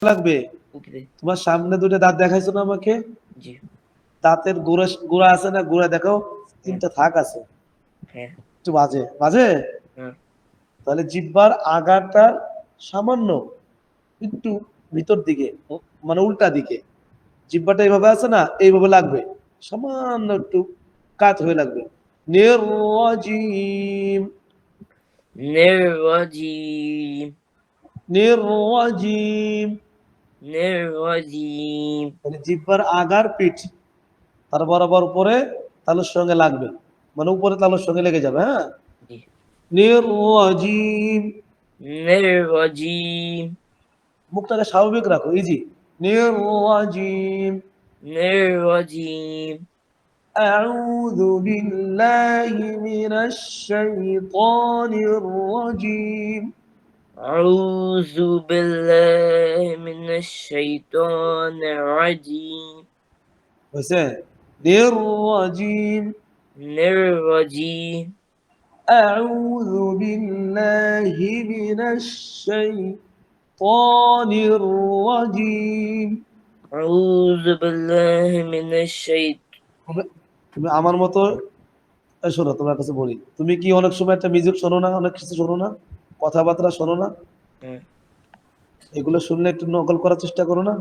লাগবে। উপরে। তোমার সামনে দুটো দাঁত দেখাইছো না আমাকে? জি। দাঁতের গোড়া আছে না? গোড়া দেখাও, হ্যাঁ। তিনটা থাক আছে। হ্যাঁ। একটু বাজে বাজে। হ্যাঁ। তাহলে জিহ্বার আগাটা সামান্য একটু ভিতর দিকে, মানে উল্টা দিকে। জিহ্বাটা এইভাবে আছে না, এইভাবে লাগবে, সামান্য একটু কাত হয়ে লাগবে। নির্রাজিম, নির্বাজিম। নির্রাজিম। নির্বাজিম। মানে জিহ্বার আগার পিঠ তার বরাবর উপরে তালুর সঙ্গে লাগবে, মানে উপরে তালুর সঙ্গে লেগে যাবে। হ্যাঁ, জি। নির্রাজিম। নির্বাজিম। মুখটাকে স্বাভাবিক রাখো, ইজি। নির্রাজিম। নির্বাজিম। أعوذ بالله من الشيطان الرجيم. أعوذ بالله من الشيطان الرجيم. حسين. الرجيم. الرجيم. أعوذ بالله من الشيطان الرجيم. أعوذ بالله من الشيطان. তুমি আমার মতো শোনো, তোমার কাছে বলি, তুমি কি অনেক সময় একটা মিউজিক শোনো না, অনেক কিছু শোনো না, কথাবার্তা শোনো না? এগুলো শুনলে একটু নকল করার চেষ্টা করো না,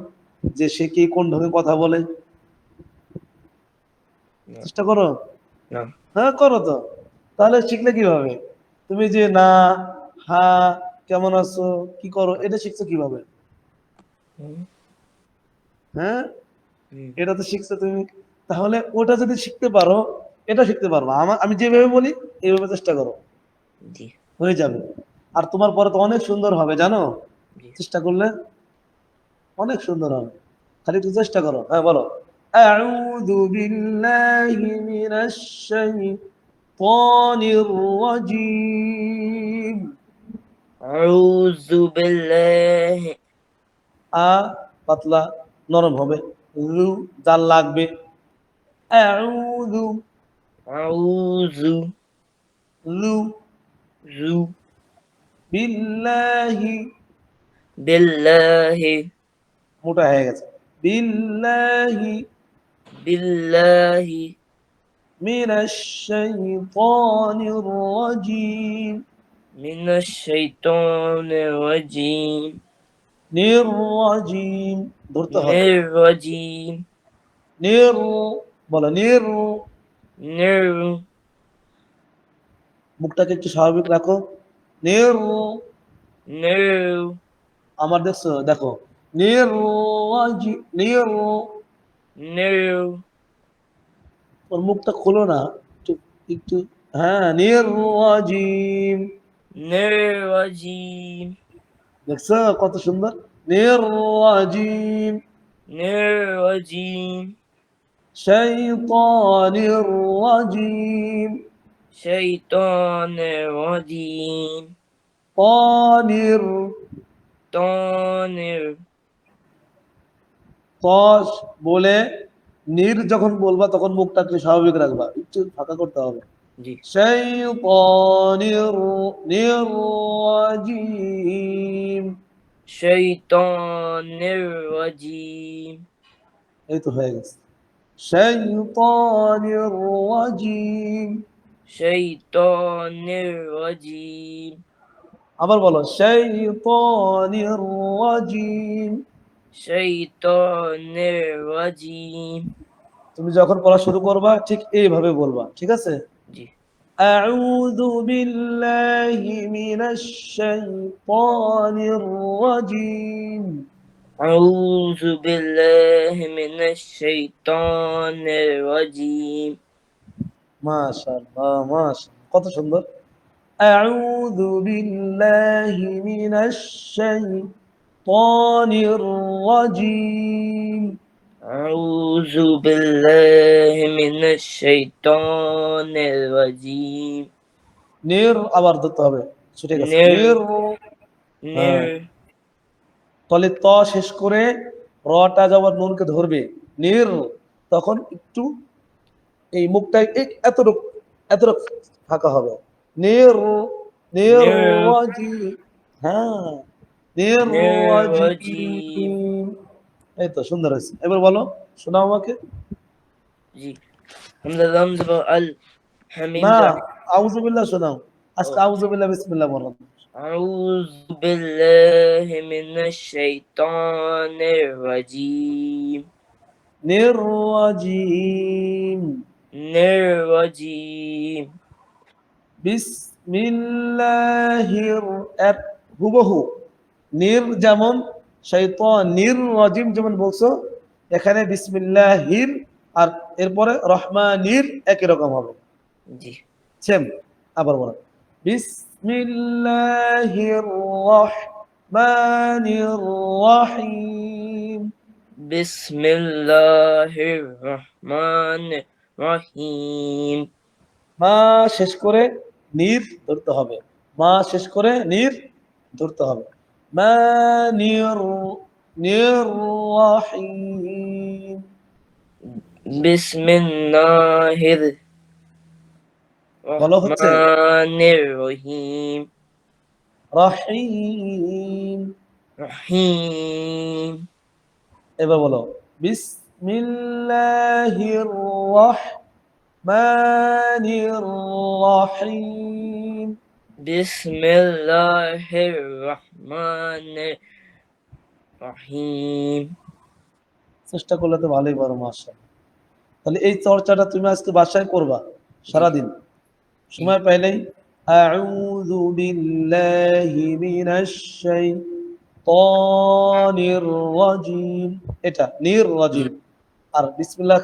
যে সে কি কোন ঢঙে কথা বলে। চেষ্টা করো। না। হ্যাঁ করো তো। তাহলে শিখলে কিভাবে? তুমি যে না, হা, কেমন আছো, কি করো, এটা শিখছো কিভাবে? হ্যাঁ, এটা তো শিখছো তুমি। তাহলে ওটা যদি শিখতে পারো, এটা শিখতে পারবো। আমি যেভাবে বলি এইভাবে চেষ্টা করো, জি। হয়ে যাবে। আর তোমার পরে তো অনেক সুন্দর হবে, জানো, জি। চেষ্টা করলে অনেক সুন্দর হবে। খালি একটু চেষ্টা করো। হ্যাঁ বলো। আউযু বিল্লাহি মিনাশ শাইতানির রাজীম। أعوذ بالله. আ পাতলা নরম হবে, রু জাল লাগবে। আউযু, أعوذ লু ذو বিল্লাহি, بالله. মোটা হয়ে গেছে, বিল্লাহি بالله মিনাশ শাইতানির রাজীম। من الشيطان الرجيم. নির্রাজিম ধরতে من হবে। الرجيم. নির, বলো নির। نر. মুখটাকে একটু স্বাভাবিক রাখো। নির, نر. আমার দেখছো, দেখো। নির্রাজি, নির। نر. ওর মুখটা খোলো না, একটু একটু। হ্যাঁ, নির্রাজিম। نرجيم. দেখছো কত সুন্দর। নির্রাজিম। نرجيم. শাইতানির রাজিম। شيطان الرجيم. তানির, طانر. তস বলে নির যখন বলবা তখন মুখটাকে স্বাভাবিক রাখবা, একটু ফাঁকা করতে হবে। জি। শাইতানির, নির্রাজিম। شيطان الرجيم. এই তো হয়ে গেছে। শাইতানির রাজিম। شيطان الرجيم. আবার বলো, শাইতানির রাজিম। شيطان الرجيم. তুমি যখন পড়া শুরু করবা ঠিক এইভাবে বলবা, ঠিক আছে? জি। أعوذ بالله من الشيطان الرجيم. أعوذ بالله من الشيطان الرجيم. মাশাআল্লাহ, মাশাআল্লাহ, কত সুন্দর। أعوذ بالله من الشيطان الرجيم. أعوذ بالله من الشيطان الرجيم. নির আবার ধরতে হবে, ছুটে গেছে। نر. নির। হ্যাঁ, نر. তলে ত শেষ করে রটা যাবার নুনকে ধরবে, নির। তখন একটু এই মুখটা এতটুক এতটুক ফাঁকা হবে। নির, নির نر. রাজি। হ্যাঁ, নির্রাজিম। এই তো সুন্দর হয়েছে। এবার বলো, শোনাও আমাকে। জি, হামজা লাম জবর আল, হামিম না, জা। আউযুবিল্লাহ শোনাও। ও, আজকে আউযুবিল্লাহ বিসমিল্লাহ বলো। আউযু বিল্লাহি মিনাশ শাইতানির রাজিম। নির্রাজিম। নির্রাজিম। বিসমিল্লাহির এক হুবহু নির যেমন শাইতানির রাজিম যেমন বলছো, এখানে বিসমিল্লাহির আর এরপরে রহমানির একই রকম হবে, জি, সেম। আবার বলো, বিসমিল্লাহির রহমানির রহিম। বিসমিল্লাহির রহমানির রহিম। মা শেষ করে নির ধরতে হবে, মা শেষ করে নির ধরতে হবে। মা নির নির রহিম। বিসমিল্লাহির বলো হচ্ছে রহমানির রহিম। রহিম। রহিম। এবার বলো, বিসমিল্লাহির রহমানির রহিম। বিসমিল্লাহির রহমানির রহিম। চেষ্টা করলে তো ভালোই পারো মাশাআল্লাহ। তাহলে এই চর্চাটা তুমি আজকে বাসায় করবা জি, সারাদিন, জি, সময় পাইলেই আউযু বিল্লাহি মিনাশ শাইতানির রাজিম, এটা নির রাজিম। আর বিসমিল্লাহ